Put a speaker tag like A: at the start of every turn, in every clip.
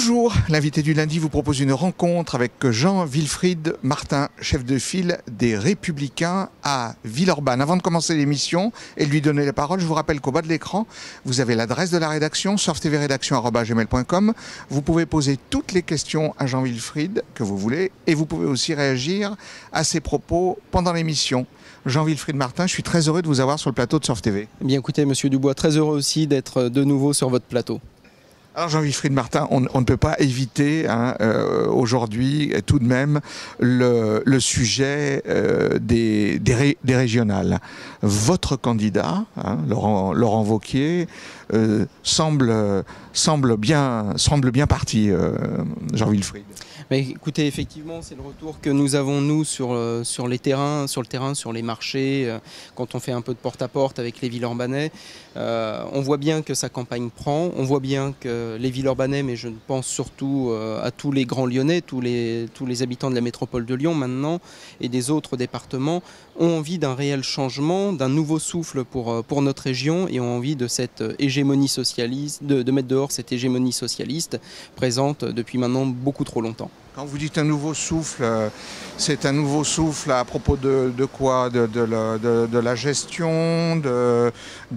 A: Bonjour, l'invité du lundi vous propose une rencontre avec Jean-Wilfried Martin, chef de file des Républicains à Villeurbanne. Avant de commencer l'émission et de lui donner la parole, je vous rappelle qu'au bas de l'écran, vous avez l'adresse de la rédaction, surftvrédaction@gmail.com. Vous pouvez poser toutes les questions à Jean-Wilfried que vous voulez et vous pouvez aussi réagir à ses propos pendant l'émission. Jean-Wilfried Martin, je suis très heureux de vous avoir sur le plateau de Surf TV.
B: Eh bien écoutez, Monsieur Dubois, très heureux aussi d'être de nouveau sur votre plateau.
A: Alors Jean-Wilfried Martin, on ne peut pas éviter aujourd'hui tout de même le sujet des régionales. Votre candidat, Laurent Wauquiez, semble bien parti, Jean-Wilfried.
B: Mais écoutez, effectivement, c'est le retour que nous avons, nous, sur le terrain, sur les marchés, quand on fait un peu de porte-à-porte avec les Villeurbanais. On voit bien que sa campagne prend, on voit bien que les Villeurbanais, mais je pense surtout à tous les grands Lyonnais, tous les habitants de la métropole de Lyon maintenant, et des autres départements, ont envie d'un réel changement, d'un nouveau souffle pour notre région, et ont envie de cette hégémonie socialiste, de mettre dehors cette hégémonie socialiste présente depuis maintenant beaucoup trop longtemps.
A: Quand vous dites un nouveau souffle, c'est un nouveau souffle à propos de quoi? De la gestion,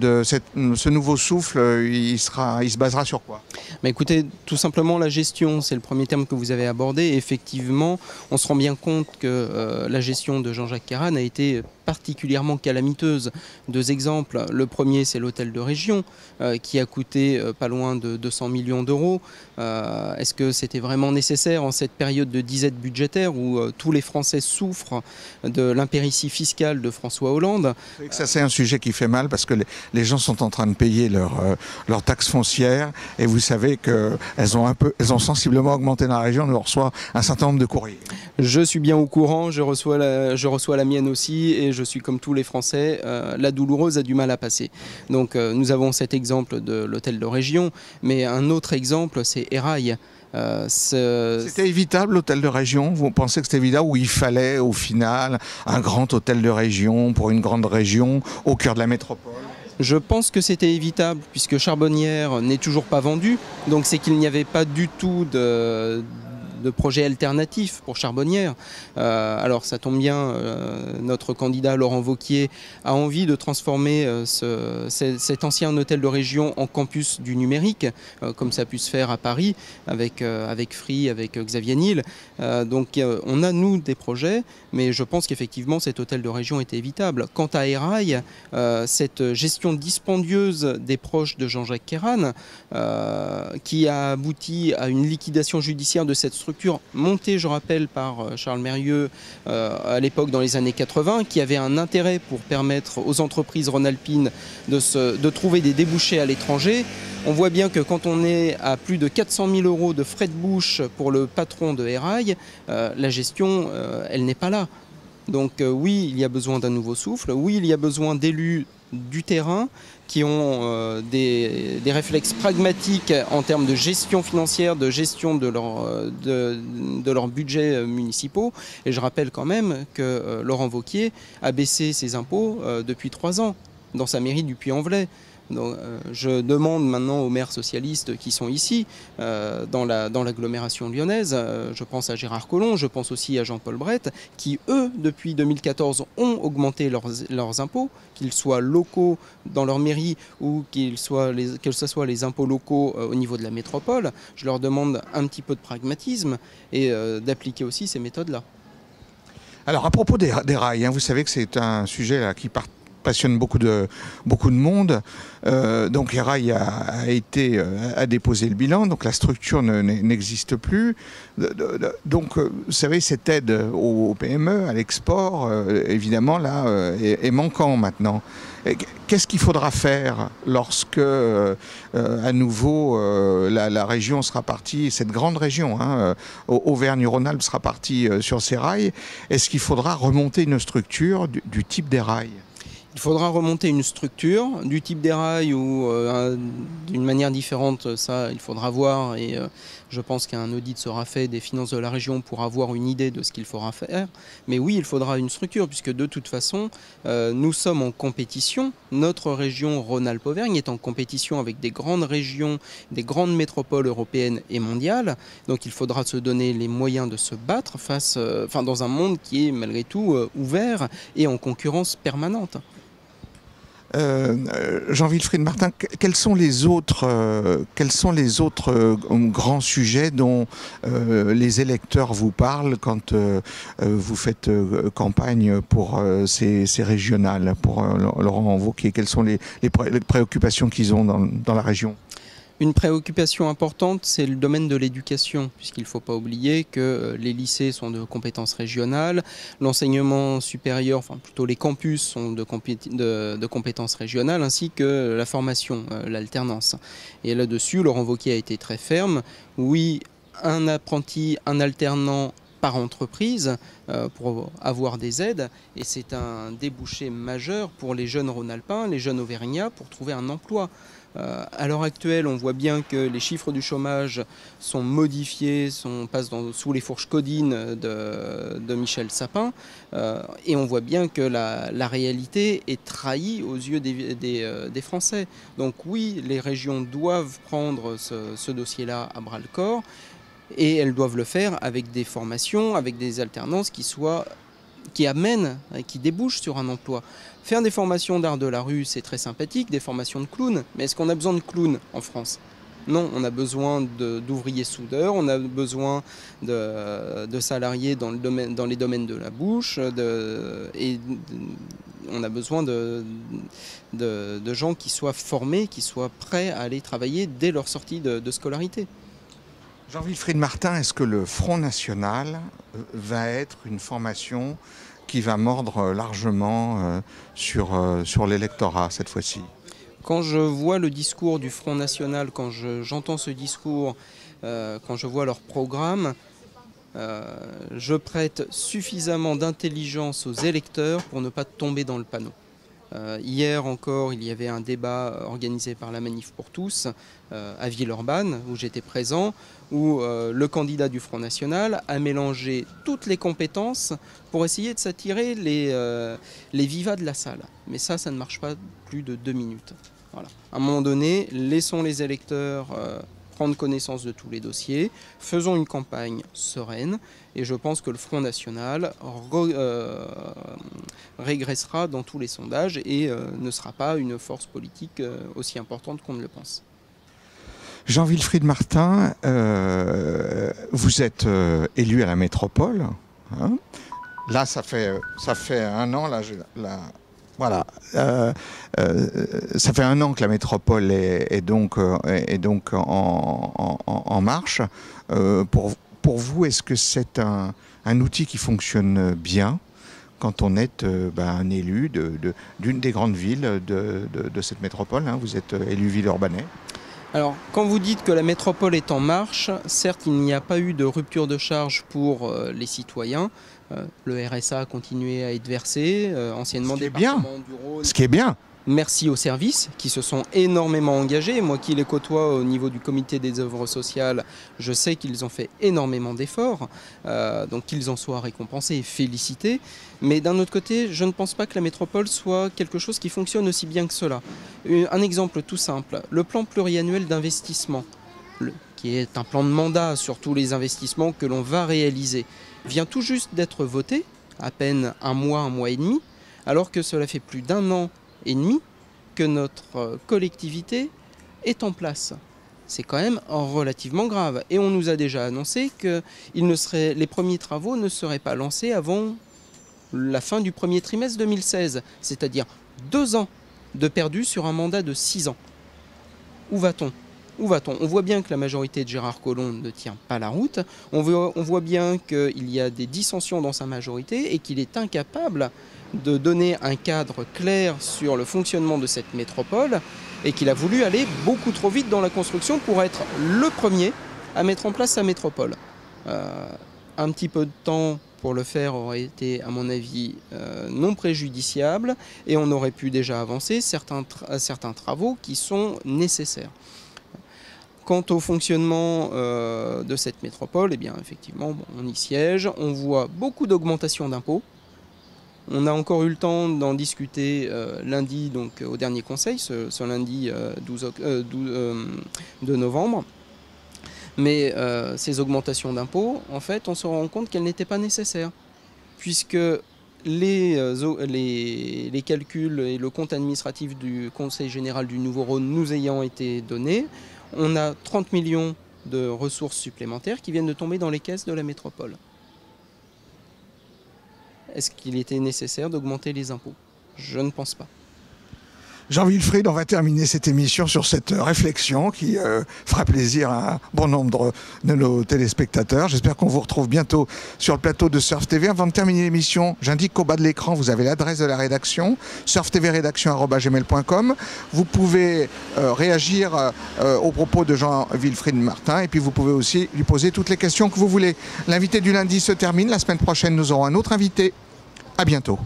A: ce nouveau souffle, il se basera sur quoi?
B: Mais écoutez, tout simplement la gestion, c'est le premier terme que vous avez abordé. Et effectivement, on se rend bien compte que la gestion de Jean-Jacques Caranne a été particulièrement calamiteuse. Deux exemples. Le premier, c'est l'hôtel de région qui a coûté pas loin de 200 millions d'euros. Est-ce que c'était vraiment nécessaire en cette période de disette budgétaire où tous les Français souffrent de l'impéritie fiscale de François Hollande?
A: Ça, c'est un sujet qui fait mal parce que les gens sont en train de payer leurs taxes foncières et vous savez qu'elles ont sensiblement augmenté dans la région. On reçoit un certain nombre de courriers.
B: Je suis bien au courant, je reçois la mienne aussi et je suis comme tous les Français, la douloureuse a du mal à passer. Donc nous avons cet exemple de l'hôtel de région, mais un autre exemple c'est Erail.
A: C'était évitable l'hôtel de région? Vous pensez que c'était évitable ou il fallait au final un grand hôtel de région pour une grande région au cœur de la métropole?
B: Je pense que c'était évitable puisque Charbonnières n'est toujours pas vendu, donc c'est qu'il n'y avait pas du tout de projet alternatif pour Charbonnières. Alors ça tombe bien, notre candidat Laurent Wauquiez a envie de transformer cet ancien hôtel de région en campus du numérique, comme ça a pu se faire à Paris avec Free, avec Xavier Niel. Donc on a nous des projets, mais je pense qu'effectivement cet hôtel de région était évitable. Quant à Erail, cette gestion dispendieuse des proches de Jean-Jacques Caranne, qui a abouti à une liquidation judiciaire de cette structure montée, je rappelle, par Charles Mérieux à l'époque dans les années 80, qui avait un intérêt pour permettre aux entreprises rhône-alpines de trouver des débouchés à l'étranger. On voit bien que quand on est à plus de 400 000 euros de frais de bouche pour le patron de Erail, la gestion, elle n'est pas là. Donc oui, il y a besoin d'un nouveau souffle, oui, il y a besoin d'élus du terrain qui ont des réflexes pragmatiques en termes de gestion financière, de gestion de leurs budgets municipaux. Et je rappelle quand même que Laurent Wauquiez a baissé ses impôts depuis 3 ans dans sa mairie du Puy-en-Velay. Donc, je demande maintenant aux maires socialistes qui sont ici, dans l'agglomération lyonnaise, je pense à Gérard Collomb, je pense aussi à Jean-Paul Brett, qui eux, depuis 2014, ont augmenté leurs impôts, qu'ils soient locaux dans leur mairie ou que ce soit les impôts locaux au niveau de la métropole. Je leur demande un petit peu de pragmatisme et d'appliquer aussi ces méthodes-là. Alors
A: à propos des rails, vous savez que c'est un sujet là, qui passionne beaucoup de monde. Donc Erail a déposé le bilan, donc la structure n'existe plus. Donc vous savez, cette aide aux PME, à l'export, évidemment là, est manquant maintenant. Qu'est-ce qu'il faudra faire lorsque à nouveau la région sera partie, cette grande région, Auvergne-Rhône-Alpes sera partie sur ces rails? Est-ce qu'il faudra remonter une structure du type des rails?
B: Il faudra remonter une structure du type des rails ou d'une manière différente, ça il faudra voir et Je pense qu'un audit sera fait des finances de la région pour avoir une idée de ce qu'il faudra faire. Mais oui, il faudra une structure, puisque de toute façon, nous sommes en compétition. Notre région Rhône-Alpes-Auvergne est en compétition avec des grandes régions, des grandes métropoles européennes et mondiales. Donc il faudra se donner les moyens de se battre dans un monde qui est malgré tout ouvert et en concurrence permanente.
A: Jean-Wilfried Martin, quels sont les autres grands sujets dont les électeurs vous parlent quand vous faites campagne pour ces régionales, pour Laurent Wauquiez? Quelles sont les préoccupations qu'ils ont dans la région?
B: Une préoccupation importante, c'est le domaine de l'éducation, puisqu'il ne faut pas oublier que les lycées sont de compétences régionales, l'enseignement supérieur, enfin plutôt les campus sont de compétences régionales, ainsi que la formation, l'alternance. Et là-dessus, Laurent Wauquiez a été très ferme. Oui, un apprenti, un alternant par entreprise pour avoir des aides, et c'est un débouché majeur pour les jeunes Rhône-Alpins, les jeunes Auvergnats, pour trouver un emploi. À l'heure actuelle, on voit bien que les chiffres du chômage sont modifiés, passent sous les fourches codines de Michel Sapin, et on voit bien que la réalité est trahie aux yeux des Français. Donc oui, les régions doivent prendre ce dossier-là à bras-le-corps, et elles doivent le faire avec des formations, avec des alternances qui amènent, qui débouchent sur un emploi. Faire des formations d'art de la rue, c'est très sympathique, des formations de clowns, mais est-ce qu'on a besoin de clowns en France? Non, on a besoin d'ouvriers soudeurs, on a besoin de salariés dans les domaines de la bouche, et on a besoin de gens qui soient formés, qui soient prêts à aller travailler dès leur sortie de scolarité.
A: Jean-Wilfried Martin, est-ce que le Front National va être une formation qui va mordre largement sur l'électorat cette fois-ci?
B: Quand je vois le discours du Front National, quand j'entends ce discours, quand je vois leur programme, je prête suffisamment d'intelligence aux électeurs pour ne pas tomber dans le panneau. Hier encore, il y avait un débat organisé par la Manif pour tous à Villeurbanne, où j'étais présent, où le candidat du Front National a mélangé toutes les compétences pour essayer de s'attirer les vivas de la salle. Mais ça ne marche pas plus de 2 minutes. Voilà. À un moment donné, laissons les électeurs prendre connaissance de tous les dossiers, faisons une campagne sereine, et je pense que le Front National régressera dans tous les sondages et ne sera pas une force politique aussi importante qu'on ne le pense.
A: Jean-Wilfried Martin, vous êtes élu à la métropole. Hein. Là, ça fait 1 an. Voilà. Ça fait 1 an que la métropole est donc en marche. Pour vous, est-ce que c'est un outil qui fonctionne bien quand on est un élu d'une des grandes villes de cette métropole, hein? Vous êtes élu villeurbanais.
B: Alors, quand vous dites que la métropole est en marche, certes, il n'y a pas eu de rupture de charge pour les citoyens. Le RSA a continué à être versé, anciennement département du Rhône.
A: Ce qui est bien.
B: Merci aux services qui se sont énormément engagés. Moi qui les côtoie au niveau du comité des œuvres sociales, je sais qu'ils ont fait énormément d'efforts, donc qu'ils en soient récompensés et félicités. Mais d'un autre côté, je ne pense pas que la métropole soit quelque chose qui fonctionne aussi bien que cela. Un exemple tout simple, le plan pluriannuel d'investissement, qui est un plan de mandat sur tous les investissements que l'on va réaliser, vient tout juste d'être voté, à peine 1 mois et demi, alors que cela fait plus d'1 an et demi que notre collectivité est en place. C'est quand même relativement grave. Et on nous a déjà annoncé que les premiers travaux ne seraient pas lancés avant la fin du premier trimestre 2016, c'est-à-dire 2 ans de perdu sur un mandat de 6 ans. Où va-t-on ? Où va-t-on ? On voit bien que la majorité de Gérard Collomb ne tient pas la route. On voit bien qu'il y a des dissensions dans sa majorité et qu'il est incapable de donner un cadre clair sur le fonctionnement de cette métropole et qu'il a voulu aller beaucoup trop vite dans la construction pour être le premier à mettre en place sa métropole. Un petit peu de temps pour le faire aurait été, à mon avis, non préjudiciable et on aurait pu déjà avancer certains travaux qui sont nécessaires. Quant au fonctionnement de cette métropole, eh bien, effectivement, bon, on y siège, on voit beaucoup d'augmentations d'impôts. On a encore eu le temps d'en discuter lundi, donc au dernier conseil, ce lundi 2 novembre. Mais ces augmentations d'impôts, en fait, on se rend compte qu'elles n'étaient pas nécessaires, puisque les calculs et le compte administratif du Conseil général du Nouveau-Rhône nous ayant été donnés, on a 30 millions de ressources supplémentaires qui viennent de tomber dans les caisses de la métropole. Est-ce qu'il était nécessaire d'augmenter les impôts? Je ne pense pas.
A: Jean-Wilfried, on va terminer cette émission sur cette réflexion qui fera plaisir à un bon nombre de nos téléspectateurs. J'espère qu'on vous retrouve bientôt sur le plateau de Surf TV. Avant de terminer l'émission, j'indique qu'au bas de l'écran, vous avez l'adresse de la rédaction, surftvrédaction@gmail.com. Vous pouvez réagir aux propos de Jean-Wilfried Martin et puis vous pouvez aussi lui poser toutes les questions que vous voulez. L'invité du lundi se termine. La semaine prochaine, nous aurons un autre invité. À bientôt.